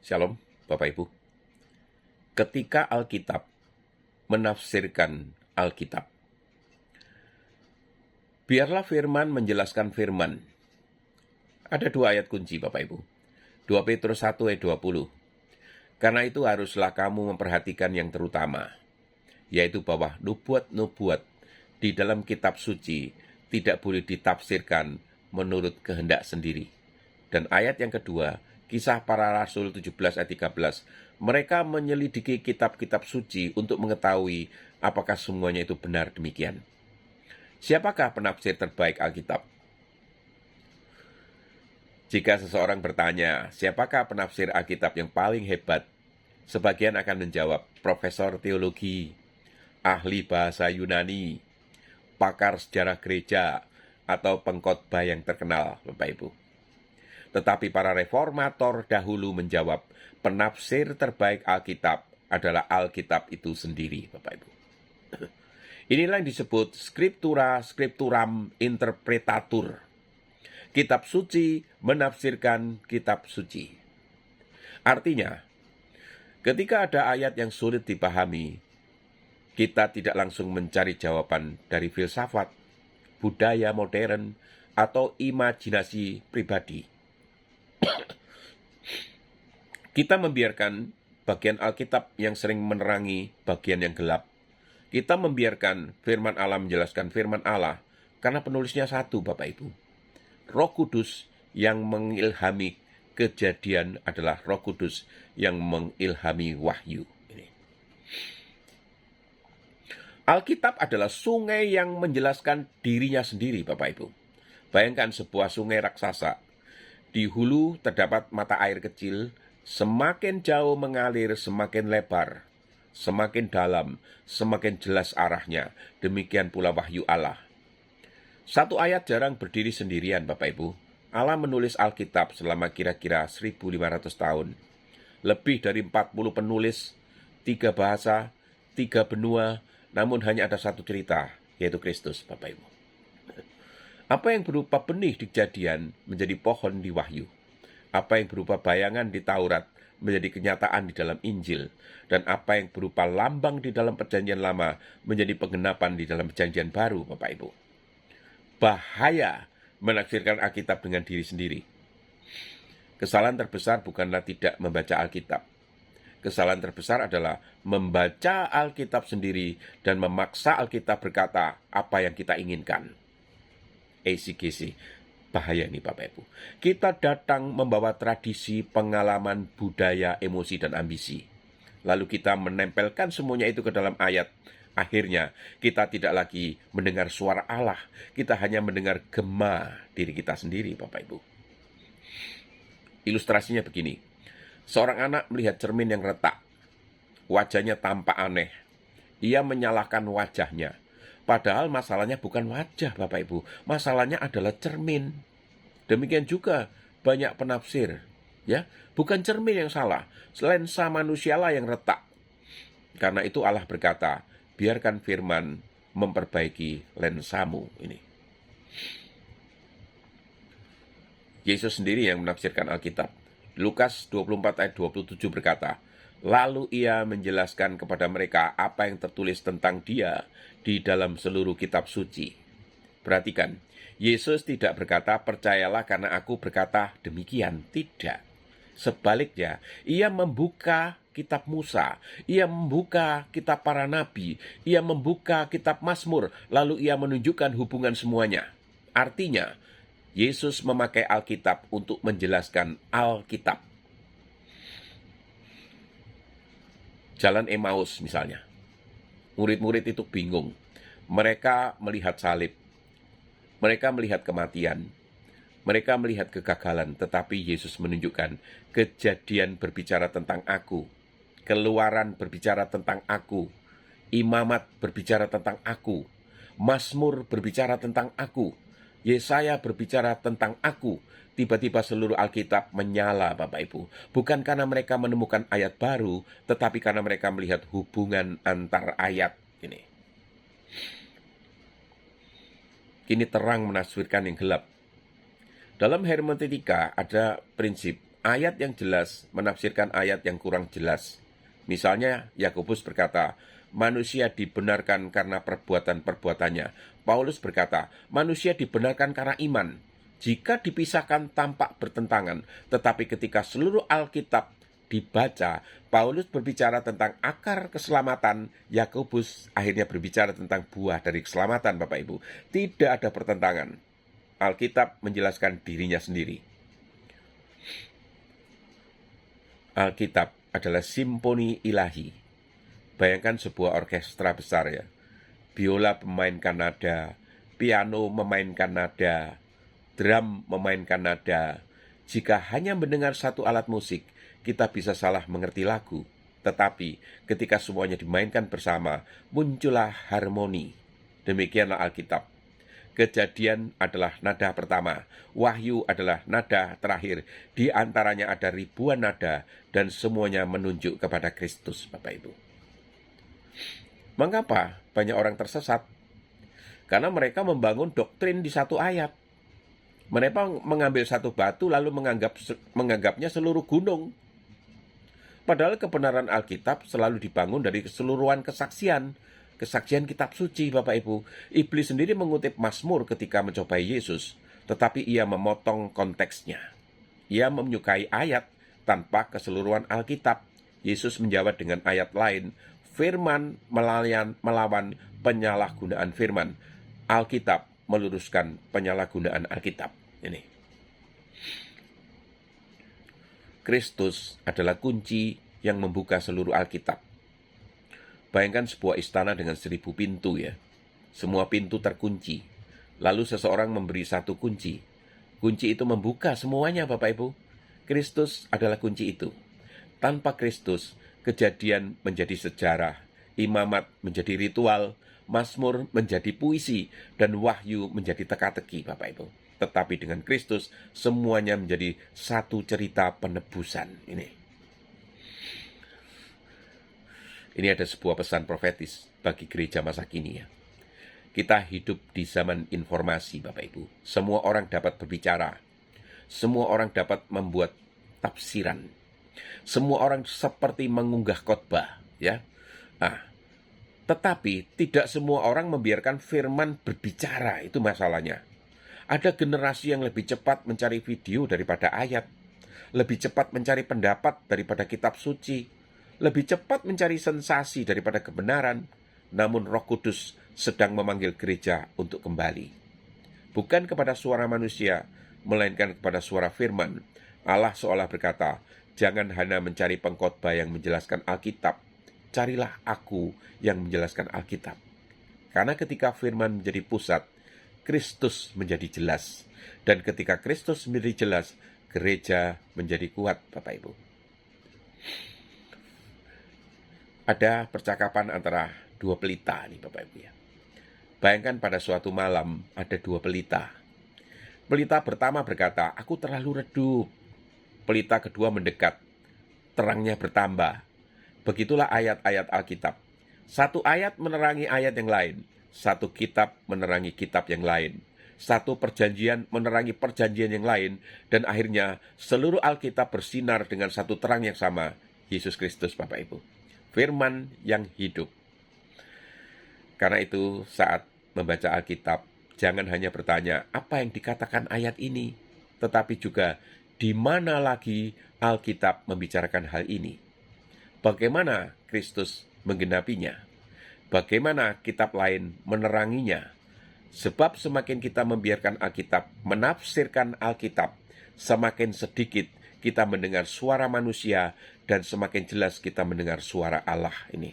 Shalom, Bapak Ibu. Ketika Alkitab menafsirkan Alkitab, biarlah firman menjelaskan firman. Ada dua ayat kunci, Bapak Ibu. 2 Petrus 1 ayat 20. Karena itu haruslah kamu memperhatikan yang terutama, yaitu bahwa nubuat-nubuat di dalam kitab suci tidak boleh ditafsirkan menurut kehendak sendiri. Dan ayat yang kedua, Kisah Para Rasul 17 ayat 13, mereka menyelidiki kitab-kitab suci untuk mengetahui apakah semuanya itu benar demikian. Siapakah penafsir terbaik Alkitab? Jika seseorang bertanya, siapakah penafsir Alkitab yang paling hebat? Sebagian akan menjawab, profesor teologi, ahli bahasa Yunani, pakar sejarah gereja, atau pengkhotbah yang terkenal, Bapak Ibu. Tetapi para reformator dahulu menjawab, penafsir terbaik Alkitab adalah Alkitab itu sendiri, Bapak Ibu. Inilah yang disebut Scriptura Scripturam Interpretatur. Kitab suci menafsirkan kitab suci. Artinya, ketika ada ayat yang sulit dipahami, kita tidak langsung mencari jawaban dari filsafat, budaya modern, atau imajinasi pribadi. Kita membiarkan bagian Alkitab yang sering menerangi bagian yang gelap. Kita membiarkan firman Allah menjelaskan firman Allah karena penulisnya satu, Bapak Ibu. Roh Kudus yang mengilhami Kejadian adalah Roh Kudus yang mengilhami Wahyu. Alkitab adalah sungai yang menjelaskan dirinya sendiri, Bapak Ibu. Bayangkan sebuah sungai raksasa. Di hulu terdapat mata air kecil, semakin jauh mengalir semakin lebar, semakin dalam, semakin jelas arahnya. Demikian pula wahyu Allah. Satu ayat jarang berdiri sendirian, Bapak Ibu. Allah menulis Alkitab selama kira-kira 1.500 tahun. Lebih dari 40 penulis, 3 bahasa, 3 benua, namun hanya ada satu cerita, yaitu Kristus, Bapak Ibu. Apa yang berupa benih di Kejadian menjadi pohon di Wahyu. Apa yang berupa bayangan di Taurat menjadi kenyataan di dalam Injil. Dan apa yang berupa lambang di dalam Perjanjian Lama menjadi penggenapan di dalam Perjanjian Baru, Bapak Ibu. Bahaya menafsirkan Alkitab dengan diri sendiri. Kesalahan terbesar bukanlah tidak membaca Alkitab. Kesalahan terbesar adalah membaca Alkitab sendiri dan memaksa Alkitab berkata apa yang kita inginkan. ACGC, bahaya ini Bapak Ibu. Kita datang membawa tradisi, pengalaman, budaya, emosi, dan ambisi. Lalu kita menempelkan semuanya itu ke dalam ayat. Akhirnya kita tidak lagi mendengar suara Allah. Kita hanya mendengar gema diri kita sendiri, Bapak Ibu. Ilustrasinya begini. Seorang anak melihat cermin yang retak. Wajahnya tampak aneh. Ia menyalahkan wajahnya. Padahal masalahnya bukan wajah, Bapak Ibu. Masalahnya adalah cermin. Demikian juga banyak penafsir. Ya, bukan cermin yang salah. Lensa manusialah yang retak. Karena itu Allah berkata, biarkan firman memperbaiki lensamu ini. Yesus sendiri yang menafsirkan Alkitab. Lukas 24 ayat 27 berkata, lalu ia menjelaskan kepada mereka apa yang tertulis tentang dia di dalam seluruh kitab suci. Perhatikan, Yesus tidak berkata, percayalah karena aku berkata demikian. Tidak. Sebaliknya, ia membuka kitab Musa, ia membuka kitab para nabi, ia membuka kitab Mazmur, lalu ia menunjukkan hubungan semuanya. Artinya, Yesus memakai Alkitab untuk menjelaskan Alkitab. Jalan Emmaus misalnya. Murid-murid itu bingung. Mereka melihat salib. Mereka melihat kematian. Mereka melihat kegagalan. Tetapi Yesus menunjukkan Kejadian berbicara tentang aku. Keluaran berbicara tentang aku. Imamat berbicara tentang aku. Mazmur berbicara tentang aku. Yesaya berbicara tentang aku. Tiba-tiba seluruh Alkitab menyala, Bapak Ibu. Bukan karena mereka menemukan ayat baru, tetapi karena mereka melihat hubungan antar ayat ini. Kini terang menafsirkan yang gelap. Dalam hermeneutika ada prinsip ayat yang jelas menafsirkan ayat yang kurang jelas. Misalnya, Yakobus berkata, manusia dibenarkan karena perbuatan-perbuatannya. Paulus berkata, manusia dibenarkan karena iman. Jika dipisahkan tampak bertentangan, tetapi ketika seluruh Alkitab dibaca, Paulus berbicara tentang akar keselamatan, Yakobus akhirnya berbicara tentang buah dari keselamatan, Bapak Ibu. Tidak ada pertentangan. Alkitab menjelaskan dirinya sendiri. Alkitab adalah simfoni ilahi. Bayangkan sebuah orkestra besar ya. Biola memainkan nada, piano memainkan nada, drum memainkan nada. Jika hanya mendengar satu alat musik, kita bisa salah mengerti lagu. Tetapi ketika semuanya dimainkan bersama, muncullah harmoni. Demikianlah Alkitab. Kejadian adalah nada pertama, Wahyu adalah nada terakhir. Di antaranya ada ribuan nada dan semuanya menunjuk kepada Kristus, Bapak Ibu. Mengapa banyak orang tersesat? Karena mereka membangun doktrin di satu ayat. Mereka mengambil satu batu lalu menganggapnya seluruh gunung. Padahal kebenaran Alkitab selalu dibangun dari keseluruhan kesaksian kitab suci, Bapak Ibu. Iblis sendiri mengutip Mazmur ketika mencobai Yesus, tetapi ia memotong konteksnya. Ia menyukai ayat tanpa keseluruhan Alkitab. Yesus menjawab dengan ayat lain, firman melawan penyalahgunaan firman. Alkitab meluruskan penyalahgunaan Alkitab. Ini. Kristus adalah kunci yang membuka seluruh Alkitab. Bayangkan sebuah istana dengan 1000 pintu ya. Semua pintu terkunci. Lalu seseorang memberi satu kunci. Kunci itu membuka semuanya, Bapak Ibu. Kristus adalah kunci itu. Tanpa Kristus, Kejadian menjadi sejarah, Imamat menjadi ritual, Mazmur menjadi puisi, dan Wahyu menjadi teka-teki, Bapak Ibu. Tetapi dengan Kristus, semuanya menjadi satu cerita penebusan. Ini ada sebuah pesan profetis bagi gereja masa kini ya. Kita hidup di zaman informasi, Bapak Ibu. Semua orang dapat berbicara. Semua orang dapat membuat tafsiran. Semua orang seperti mengunggah khotbah, ya. Nah, tetapi tidak semua orang membiarkan firman berbicara, itu masalahnya. Ada generasi yang lebih cepat mencari video daripada ayat, lebih cepat mencari pendapat daripada kitab suci, lebih cepat mencari sensasi daripada kebenaran. Namun Roh Kudus sedang memanggil gereja untuk kembali. Bukan kepada suara manusia, melainkan kepada suara firman. Allah seolah berkata, jangan hanya mencari pengkhotbah yang menjelaskan Alkitab, carilah aku yang menjelaskan Alkitab. Karena ketika firman menjadi pusat, Kristus menjadi jelas. Dan ketika Kristus menjadi jelas, gereja menjadi kuat, Bapak Ibu. Ada percakapan antara dua pelita nih, Bapak Ibu ya. Bayangkan pada suatu malam ada dua pelita. Pelita pertama berkata, aku terlalu redup. Pelita kedua mendekat, terangnya bertambah. Begitulah ayat-ayat Alkitab. Satu ayat menerangi ayat yang lain. Satu kitab menerangi kitab yang lain. Satu perjanjian menerangi perjanjian yang lain. Dan akhirnya seluruh Alkitab bersinar dengan satu terang yang sama. Yesus Kristus, Bapak Ibu. Firman yang hidup. Karena itu saat membaca Alkitab, jangan hanya bertanya apa yang dikatakan ayat ini, tetapi juga di mana lagi Alkitab membicarakan hal ini. Bagaimana Kristus menggenapinya? Bagaimana kitab lain meneranginya? Sebab semakin kita membiarkan Alkitab menafsirkan Alkitab, semakin sedikit kita mendengar suara manusia dan semakin jelas kita mendengar suara Allah ini.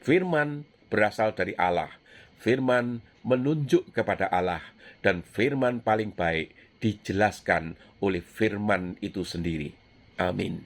Firman berasal dari Allah. Firman menunjuk kepada Allah. Dan firman paling baik dijelaskan oleh firman itu sendiri. Amin.